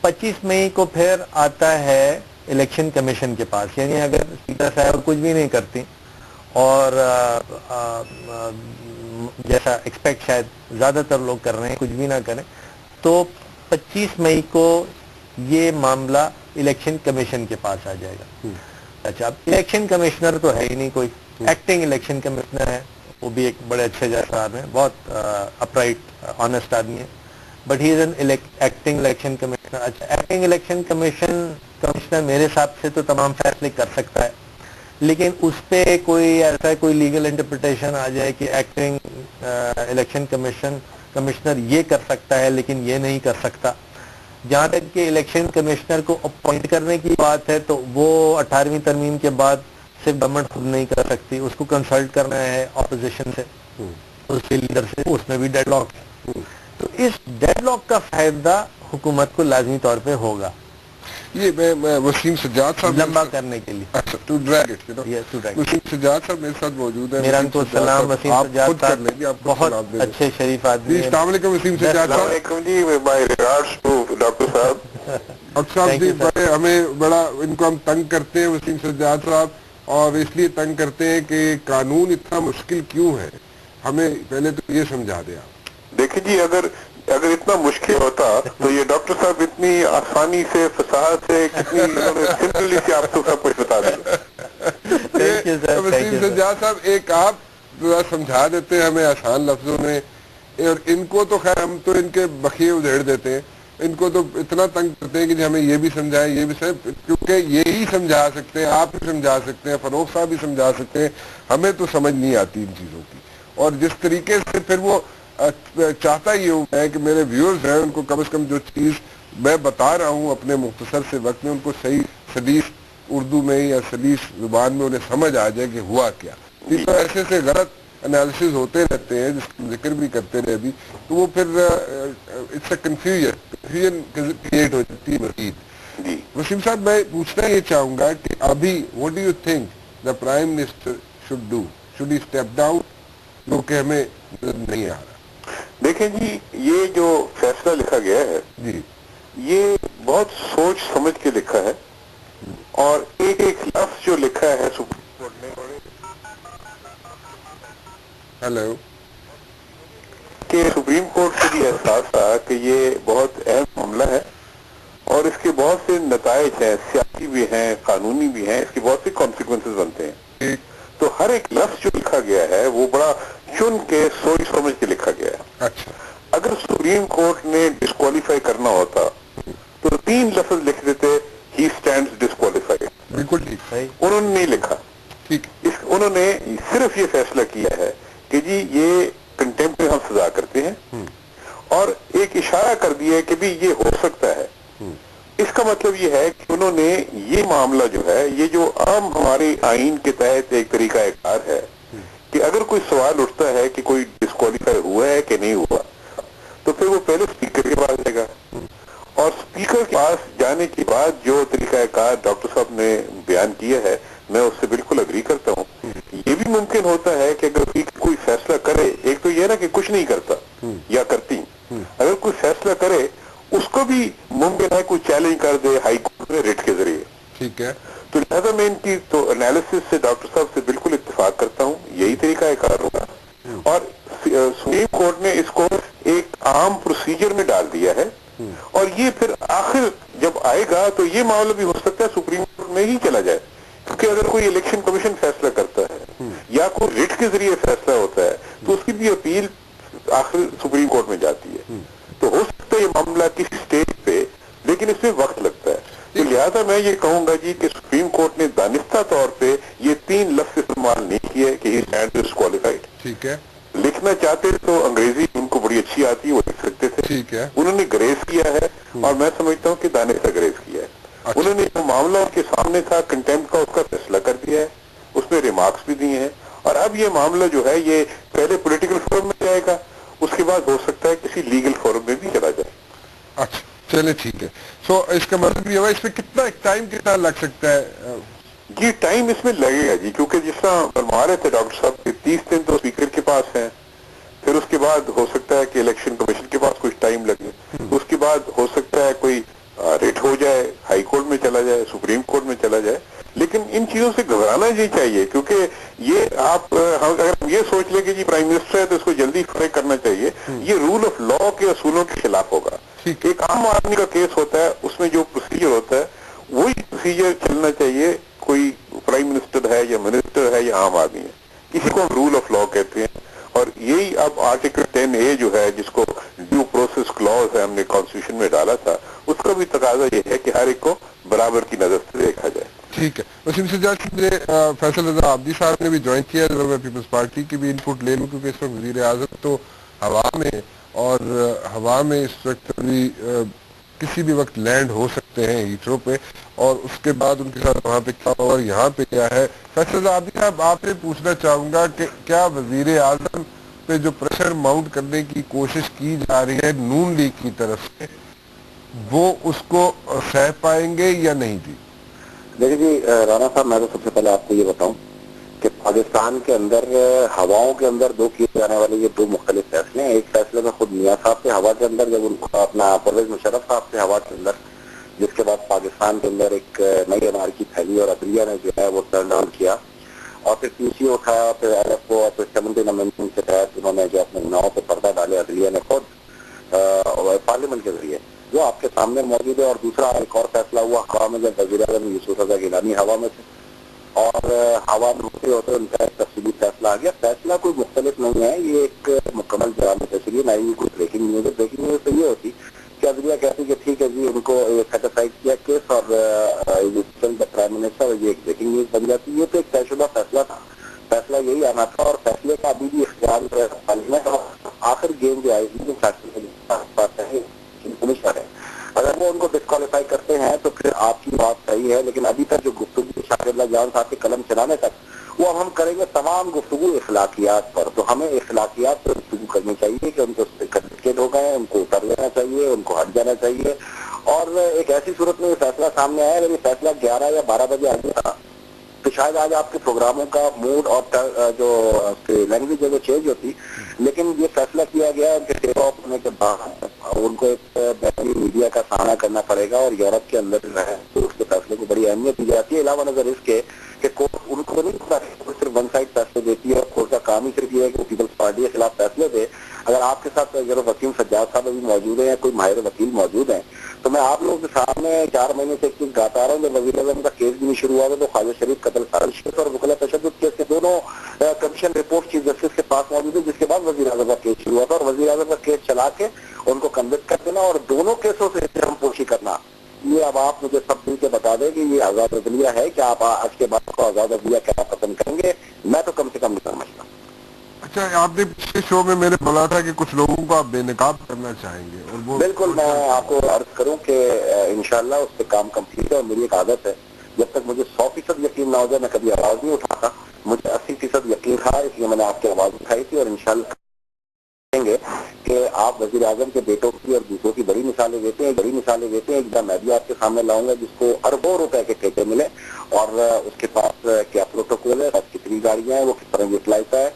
25 مئی کو پھر آتا ہے الیکشن کمیشن کے پاس. یعنی اگر اسپیکر صاحب کچھ بھی نہیں کرتی اور جیسا ایکسپیکٹ شاید زیادہ تر لوگ کر رہے ہیں کچھ بھی نہ کریں، تو 25 مئی کو یہ معاملہ الیکشن کمیشن کے پاس آ جائے گا. اچھا، اب الیکشن کمشنر تو ہے ہی نہیں کوئی، ایکٹنگ الیکشن کمشنر ہے، وہ بھی ایک بڑے اچھے جج صاحب ہیں، بہت اپرائٹ آنےسٹ آدمی ہے، but he is an acting election commissioner. اچھا، ایکٹنگ الیکشن کمشنر میرے حساب سے تو تمام فیصلے کر سکتا ہے، لیکن اس پہ کوئی ایسا کوئی لیگل انٹرپریٹیشن آ جائے کہ ایکٹنگ الیکشن کمشنر یہ کر سکتا ہے لیکن یہ نہیں کر سکتا. جہاں تک کہ الیکشن کمشنر کو اپوائنٹ کرنے کی بات ہے تو وہ 18ویں ترمیم کے بعد صرف گورنمنٹ خود نہیں کر سکتی، اس کو کنسلٹ کرنا ہے اپوزیشن سے، اس کے لیڈر سے. اس میں بھی ڈیڈ لاک ہے. تو اس ڈیڈ لاک کا فائدہ حکومت کو لازمی طور پہ ہوگا یہ میں وسیم سجاد صاحب لمبا کرنے کے لیے. اچھا، to drag it, Waseem Sajjad صاحب میرے ساتھ موجود ہیں. میرا ان کو سلام. وسیم سجاد صاحب بہت اچھے شریف آدمی. السلام علیکم وسیم سجاد صاحب. جی، مائی ریگارڈز ٹو ڈاکٹر صاحب. ڈاکٹر صاحب جی، بڑے ہمیں بڑا ان کو ہم تنگ کرتے ہیں وسیم سجاد صاحب، اور اس لیے تنگ کرتے ہیں کہ قانون اتنا مشکل کیوں ہے، ہمیں پہلے تو یہ سمجھا دیں آپ. دیکھیں جی، اگر اتنا مشکل ہوتا تو یہ ڈاکٹر صاحب اتنی آسانی سے، فصاحت سے، کتنی سمپلی سے آپ کو سب کچھ بتا دیں. وسیم سجاد صاحب، ایک آپ ذرا سمجھا دیتے ہیں ہمیں آسان لفظوں میں، اور ان کو تو خیر ہم تو ان کے بخیے ادھیڑ دیتے ہیں، ان کو تو اتنا تنگ کرتے ہیں کہ ہمیں یہ بھی سمجھائیں، یہ بھی کیونکہ یہی سمجھا سکتے ہیں، آپ بھی سمجھا سکتے ہیں، فروخ صاحب بھی سمجھا سکتے ہیں، ہمیں تو سمجھ نہیں آتی ان چیزوں کی. اور جس طریقے سے پھر وہ چاہتا یہ ہوں میں کہ میرے ویورز ہیں ان کو کم از کم جو چیز میں بتا رہا ہوں اپنے مختصر سے وقت میں ان کو صحیح سلیس اردو میں یا سلیس زبان میں انہیں سمجھ آ جائے کہ ہوا کیا. تو ایسے سے غلط انالیسز ہوتے رہتے ہیں جس کا ذکر بھی کرتے رہے ابھی، تو وہ پھر اٹس اے کنفیوژن کریٹ ہو جاتی ہے مزید. وسیم صاحب، میں پوچھنا یہ چاہوں گا کہ ابھی what do you think the prime minister should do? Should he step down, جو کہ ہمیں نہیں آ رہا؟ دیکھیں جی، یہ جو فیصلہ لکھا گیا ہے جی، یہ بہت سوچ سمجھ کے لکھا ہے، اور ایک ایک لفظ جو لکھا ہے سپریم کورٹ نے ہیلو، کہ سپریم کورٹ کو بھی احساس تھا کہ یہ بہت اہم معاملہ ہے، اور اس کے بہت سے نتائج ہیں، سیاسی بھی ہیں، قانونی بھی ہیں، اس کے بہت سے کانسیکوینسز بنتے ہیں. تو ہر ایک لفظ جو لکھا گیا ہے وہ بڑا چن کے سوچ سمجھ کے لکھا گیا ہے. اچھا، اگر سپریم کورٹ نے ڈسکوالیفائی کرنا ہوتا تو 3 لفظ لکھ دیتے، ہی اسٹینڈز ڈسکوالیفائڈ. بالکل ٹھیک. انہوں نے نہیں لکھا. ٹھیک. انہوں نے صرف یہ فیصلہ کیا ہے کہ جی یہ کنٹیمپٹ میں ہم سزا کرتے ہیں، اور ایک اشارہ کر دیا ہے کہ بھی یہ ہو سکتا ہے. اس کا مطلب یہ ہے کہ انہوں نے یہ معاملہ جو ہے، یہ جو عام ہمارے آئین کے تحت ایک طریقہ کار ہے کہ اگر کوئی سوال اٹھتا ہے کہ کوئی ڈسکوالیفائی ہوا ہے کہ نہیں ہوا، تو پھر وہ پہلے اسپیکر کے پاس جائے گا، اور اسپیکر کے پاس جانے کے بعد جو طریقہ کار ڈاکٹر صاحب نے بیان کیا ہے میں اس سے بالکل اگری کرتا ہوں. یہ بھی ممکن ہوتا ہے کہ اگر اسپیکر کوئی فیصلہ کرے، ایک تو یہ ہے نا کہ کچھ نہیں کرتا یا کرتی، اگر کوئی فیصلہ کرے اس کو بھی ممکن ہے کوئی چیلنج کر دے ہائی کورٹ میں ریٹ کے ذریعے. ٹھیک ہے. تو لہذا میں ان کی تو انالیسس سے ڈاکٹر صاحب سے بالکل اتفاق کرتا ہوں، یہی طریقہ کار ہوگا. اور سپریم کورٹ نے اس کو ایک عام پروسیجر میں ڈال دیا ہے، اور یہ پھر آخر جب آئے گا تو یہ معاملہ بھی ہو سکتا ہے سپریم کورٹ میں ہی چلا جائے، کیونکہ اگر کوئی الیکشن کمیشن فیصلہ کرتا ہے یا کوئی ریٹ کے ذریعے فیصلہ ہوتا ہے تو اس کی بھی اپیل آخر سپریم کورٹ میں جاتی ہے. تو ہو سکتا ہے یہ معاملہ کسی اسٹیج پہ، لیکن اس میں وقت لگتا ہے. تو لہٰذا میں یہ کہوں گا جی کہ سپریم کورٹ نے دانستہ طور پہ یہ 3 لفظ استعمال نہیں کیے کہ ہی اسٹینڈز ڈسکوالیفائڈ. ٹھیک ہے. لکھنا چاہتے تو انگریزی ان کو بڑی اچھی آتی ہے، وہ لکھ سکتے تھے. ٹھیک ہے. انہوں نے گریز کیا ہے، اور میں سمجھتا ہوں کہ دانستہ گریز کیا ہے. انہوں نے جو معاملہ ان کے سامنے تھا کنٹیمپٹ کا، اس کا فیصلہ کر دیا ہے، اس میں ریمارکس بھی دیے ہیں، اور اب یہ معاملہ جو ہے یہ پہلے پولیٹیکل فورم میں جائے گا، اس کے بعد ہو سکتا ہے کسی لیگل فورم میں بھی چلا جائے. اچھا چلے ٹھیک ہے. سو اس کا مطلب یہ ہوا اس میں کتنا ٹائم کتنا لگ سکتا ہے؟ جی ٹائم اس میں لگے گا جی، کیونکہ جس طرح فرما رہے تھے ڈاکٹر صاحب کہ 30 دن تو اسپیکر کے پاس ہیں، پھر اس کے بعد ہو سکتا ہے کہ الیکشن کمیشن کے پاس کچھ ٹائم لگے، اس کے بعد ہو سکتا ہے کوئی ریٹ ہو جائے، ہائی کورٹ میں چلا جائے، سپریم کورٹ میں چلا جائے. لیکن ان چیزوں سے گھبرانا نہیں چاہیے، کیونکہ یہ آپ اگر ہم یہ سوچ لیں کہ جی پرائم منسٹر ہے تو اس کو جلدی فیصلہ کرنا چاہیے، یہ رول آف لا کے اصولوں کے خلاف ہوگا. ایک عام آدمی کا کیس ہوتا ہے، اس میں جو پروسیجر ہوتا ہے وہی پروسیجر چلنا چاہیے، کوئی پرائم منسٹر ہے یا منسٹر ہے یا عام آدمی ہے، کسی کو رول آف لا کہتے ہیں. اور یہی اب آرٹیکل 10A جو ہے جس کو ڈیو پروسیس کلوز ہے ہم نے کانسٹیٹیوشن میں ڈالا تھا، اس کا بھی تقاضا یہ ہے کہ ہر ایک کو برابر کی نظر سے دیکھا جائے. ٹھیک ہے. وسیم سجاد نے فیصل رضا عابدی صاحب نے بھی جوائن کیا، میں پیپلز پارٹی کی بھی انپٹ لے لوں کیونکہ اس وقت وزیر اعظم تو ہوا میں، اور ہوا میں اس وقت بھی کسی بھی وقت لینڈ ہو سکتے ہیں ہیتھرو پہ، اور اس کے بعد ان کے ساتھ وہاں پہ کیا اور یہاں پہ کیا ہے. فیصل رضا عابدی صاحب آپ سے پوچھنا چاہوں گا کہ کیا وزیر اعظم پہ جو پریشر ماؤنٹ کرنے کی کوشش کی جا رہی ہے نون لیگ کی طرف سے، وہ اس کو سہ پائیں گے یا نہیں؟ جی دیکھیں جی رانا صاحب، میں تو سب سے پہلے آپ کو یہ بتاؤں کہ پاکستان کے اندر ہواؤں کے اندر 2 کیے جانے والے یہ 2 مختلف فیصلے ہیں. ایک فیصلے میں خود میاں صاحب سے ہوا کے اندر، جب ان کو اپنا پرویز مشرف صاحب سے ہوا کے اندر، جس کے بعد پاکستان کے اندر ایک نئی انارکی پھیلی اور عدلیہ نے جو ہے وہ ٹرن ڈاؤن کیا، اور پھر PCO اٹھایا، پھر LF کو، اور پھر 17 امendment کے تحت انہوں نے جو اپنے گناہوں پہ پردہ ڈالے عدلیہ نے خود پارلیمنٹ کے ذریعے، جو آپ کے سامنے موجود ہے. اور دوسرا ایک اور فیصلہ ہوا ہوا میں، جب وزیر اعظم یوسف رضا گیلانی ہوا میں تھے، اور ہوا میں ہوتے ہوتے ان کا ایک تفصیلی فیصلہ آ گیا. فیصلہ کوئی مختلف نہیں ہے، یہ ایک مکمل جواب تشریح، نہ ہی کوئی بریکنگ نیوز ہے. بریکنگ نیوز تو یہ ہوتی کہ عدلیہ کہتی کہ ٹھیک ہے جی ان کو سیٹسفائی کیا کیس، اور پرائم منسٹر، یہ ایک بریکنگ نیوز بن جاتی. یہ تو ایک طے شدہ فیصلہ تھا، فیصلہ یہی آنا تھا، اور فیصلے کا ابھی بھی اختیار میں آخر گیم جو آئے گی کمشنر ہے. اگر وہ ان کو ڈسکوالیفائی کرتے ہیں تو پھر آپ کی بات صحیح ہے، لیکن ابھی تک جو گفتگو شاکر اللہ جان صاحب کے قلم چلانے تک، وہ ہم کریں گے تمام گفتگو اخلاقیات پر. تو ہمیں اخلاقیات پر گفتگو کرنی چاہیے کہ ان کو سرٹیفکیٹ ہو گئے، ان کو اتر لینا چاہیے، ان کو ہٹ جانا چاہیے. اور ایک ایسی صورت میں یہ فیصلہ سامنے آیا، اگر یہ فیصلہ 11 یا 12 بجے آ گیا تو شاید آج آپ کے پروگراموں کا موڈ اور جو لینگویج ہے وہ چینج ہوتی. لیکن یہ فیصلہ کیا گیا ان کے ٹیک آف ہونے کے بعد ان کو ایک بہترین میڈیا کا سامنا کرنا پڑے گا، اور یورپ کے اندر جو ہے تو اس کے فیصلے کو بڑی اہمیت دی جاتی ہے. علاوہ نظر اس کے کہ کورٹ ان کو نہیں پتا صرف ون سائڈ فیصلے دیتی ہے, اور کورٹ کا کام ہی صرف یہ ہے کہ وہ پیپلز پارٹی کے خلاف فیصلے دے. اگر آپ کے ساتھ اگر وسیم سجاد صاحب ابھی موجود ہیں یا کوئی ماہر وکیل موجود ہیں, تو میں آپ لوگوں کے سامنے 4 مہینے سے ایک چیز گاتا آ رہا ہوں. جب وزیر اعظم کا کیس بھی نہیں شروع ہوا تھا تو خواجہ شریف قتل سازش کیس اور وکلا تشدد کیس کے دونوں کمیشن رپورٹ چیف جسٹس کے پاس موجود ہے, جس کے بعد وزیر اعظم کا کیس شروع ہوا تھا, اور وزیر اعظم کا کیس چلا کے ان کو کنوکٹ کر دینا اور دونوں کیسوں سے ہم پوشی کرنا. یہ اب آپ مجھے سب مل کے بتا دیں کہ یہ آزاد عدلیہ ہے کہ آپ آج کے بعد کو آزاد عدلیہ کیا پسند کریں گے؟ میں تو کم سے کم نہیں سمجھتا. اچھا, آپ نے پچھلے شو میں میرے بولا تھا کہ کچھ لوگوں کو آپ بے نقاب کرنا چاہیں گے, اور وہ بالکل میں آپ کو عرض کروں کہ انشاءاللہ اس پہ کام کمپلیٹ ہے, اور میری ایک عادت ہے جب تک مجھے 100% یقین نہ ہو جائے میں کبھی آواز نہیں اٹھاتا. مجھے 80% یقین تھا, اس لیے میں نے آپ کی آواز اٹھائی تھی, اور انشاءاللہ کہیں گے کہ آپ وزیر اعظم کے بیٹوں کی اور دوسروں کی بڑی مثالیں دیتے ہیں. ایک بار میں بھی آپ کے سامنے لاؤں گا جس کو اربوں روپے کے ٹھیکے ملے, اور اس کے پاس کیا پروٹوکول ہے, کتنی گاڑیاں ہیں, وہ کس طرح یوٹیلائز ہے,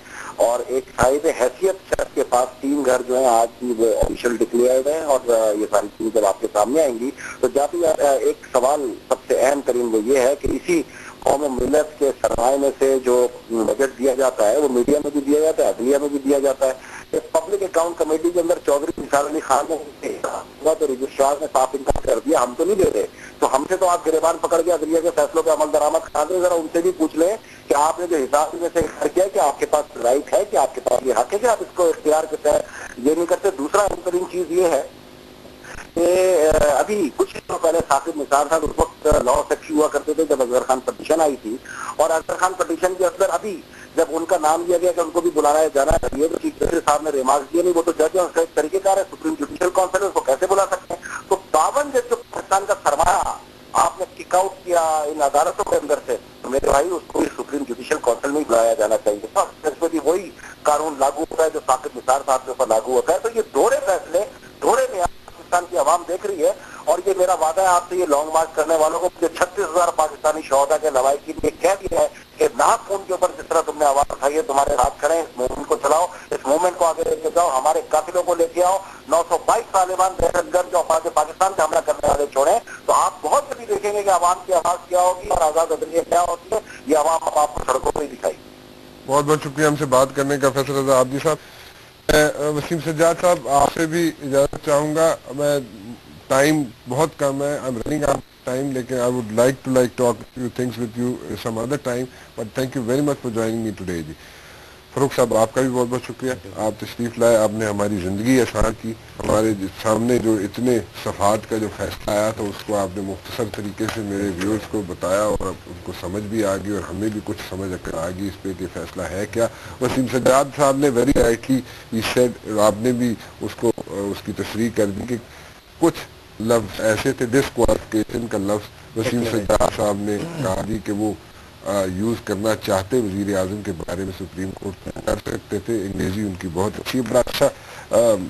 اور ایک صاحب حیثیت شخص کے پاس 3 گھر جو ہیں آج بھی وہ آفیشیل ڈکلیئرڈ ہیں. اور یہ ساری چیزیں جب آپ کے سامنے آئیں گی تو جاتی ایک سوال سب سے اہم ترین وہ یہ ہے کہ اسی قوم و ملت کے سرمائے میں سے جو بجٹ دیا جاتا ہے وہ میڈیا میں بھی دیا جاتا ہے, عدلیہ میں بھی دیا جاتا ہے. پبلک اکاؤنٹ کمیٹی کے اندر چودھری نثار علی خان نے تو رجسٹرار نے صاف انکار کر دیا, ہم تو نہیں دے رہے, تو ہم سے تو آپ گریبان پکڑ کے عدلیہ کے فیصلوں پہ عمل درآمد کرا دیں. ذرا ان سے بھی پوچھ لیں کہ آپ نے جو حساب میں سے اختیار کیا کہ آپ کے پاس رائٹ ہے, کہ آپ کے پاس یہ حق ہے کہ آپ اس کو اختیار کرتے ہیں, یہ نہیں کرتے. دوسرا اہم ترین چیز یہ ہے کہ ابھی کچھ دنوں پہلے ثاقب نثار صاحب اس وقت لاء سیکشن ہوا کرتے تھے جب اظہر خان پٹیشن آئی تھی, اور اظہر خان پٹیشن کے اندر ابھی جب ان کا نام لیا گیا کہ ان کو بھی بلانا جانا ہے, تو چیف جسٹس صاحب نے ریمارکس دیا نہیں, وہ تو جج ہے, اس کا ایک طریقہ کار ہے, سپریم جوڈیشل کونسل ہے, اس کو کیسے بلا سکتے ہیں. تو 52 جو پاکستان کا سرمایہ آپ نے کک آؤٹ کیا ان عدالتوں کے اندر سے, تو میرے بھائی اس کو بھی سپریم جوڈیشل کونسل میں بلایا جانا چاہیے. اس میں بھی وہی قانون لاگو ہوتا ہے جو ثاقب نثار صاحب کے اوپر لاگو ہوتا ہے. تو یہ دوہرے فیصلے دوہرے میں پاکستان کی عوام دیکھ رہی ہے, اور یہ میرا وعدہ ہے آپ سے, یہ لانگ مارچ کرنے والوں کو, 36,000 پاکستانی شہداء کے لوائقین نے کہہ دیا ہے کہ ناک خون کے اوپر جس طرح تم نے آواز اٹھائی ہے تمہارے ہاتھ کھڑے ہیں, اس موومنٹ کو چلاؤ, اس موومنٹ کو آگے لے کے جاؤ, ہمارے قاتلوں کو لے کے آؤ, 922 طالبان دہشت گرد جو افواج پاکستان پہ حملہ کرنے والے چھوڑیں, تو آپ بہت جلدی دیکھیں گے کہ عوام کی آواز کیا ہوگی اور آزاد عدلیہ کیا ہوتی ہے. یہ عوام آپ کو سڑکوں پہ ہی دکھائی. بہت بہت شکریہ ہم سے بات کرنے کا فیصل رضا عابدی صاحب. وسیم سجاد صاحب آپ سے بھی اجازت چاہوں گا, میں ٹائم بہت کم ہے, I am running out time, لیکن I would like to talk few things with you some other time, but thank you very much for joining me today. جی فاروق صاحب آپ کا بھی بہت بہت شکریہ, آپ تشریف لائے, آپ نے ہماری زندگی آسان کی, ہمارے سامنے جو اتنے صفحات کا جو فیصلہ آیا تھا اس کو آپ نے مختصر طریقے سے میرے ویورز کو بتایا, اور ان کو سمجھ بھی آ گئی, اور ہمیں بھی کچھ سمجھ آ گئی اس پہ کہ فیصلہ ہے کیا. وسیم سجاد صاحب نے ویری رائٹلی آپ نے بھی اس کو اس کی تصریح کر دی کہ کچھ لفظ ایسے تھے, ڈسکوالیفیکیشن کا لفظ وسیم سجاد صاحب نے کہا دی کہ وہ یوز کرنا چاہتے وزیر اعظم کے بارے میں سپریم کورٹ میں کر سکتے تھے. انگریزی ان کی بہت اچھی,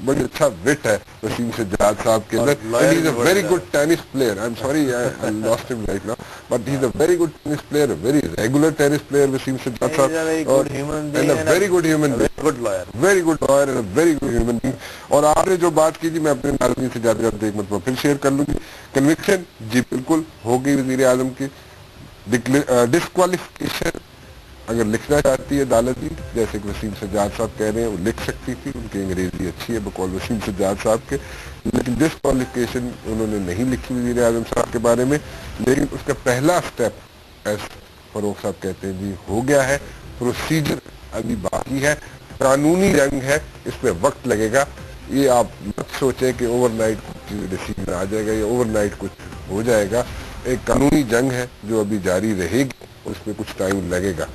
بڑی اچھا وٹ ہے وسیم سجاد صاحب کے اندر. And he is a very good tennis player. I am sorry I lost him right now, but he is a very good tennis player, very regular tennis player Waseem Sajjad صاحب, and a very good human being, very good lawyer and a very good human being. اور آپ نے جو بات کی تھی میں اپنے ناظرین سے جاتے جاتے ایک مرتبہ پھر شیئر کر لوں گی. کنوکشن جی بالکل ہو گئی وزیر اعظم کی. ڈسکوالیفیکیشن اگر لکھنا چاہتی ہے عدالت بھی, جیسے کہ وسیم سجاد صاحب کہہ رہے ہیں, وہ لکھ سکتی تھی, ان کی انگریزی اچھی ہے بقول وسیم سجاد صاحب کے, لیکن ڈسکوالیفیکیشن انہوں نے نہیں لکھی وزیر اعظم صاحب کے بارے میں. لیکن اس کا پہلا سٹیپ ایس فاروق صاحب کہتے ہیں جی ہو گیا ہے, پروسیجر ابھی باقی ہے, قانونی جنگ ہے, اس پہ وقت لگے گا. یہ آپ مت سوچیں کہ اوور نائٹ ڈیسیجن آ جائے گا یا اوور نائٹ کچھ ہو جائے گا. ایک قانونی جنگ ہے جو ابھی جاری رہے گی, اس پہ کچھ ٹائم لگے گا.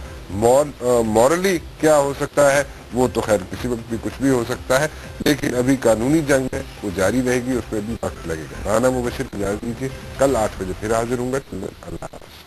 مورلی کیا ہو سکتا ہے وہ تو خیر کسی وقت بھی کچھ بھی ہو سکتا ہے, لیکن ابھی قانونی جنگ ہے وہ جاری رہے گی, اس پہ بھی وقت لگے گا. رانا مبشر اجازت دیجیے, کل 8 بجے پھر حاضر ہوں گا. اللہ حافظ.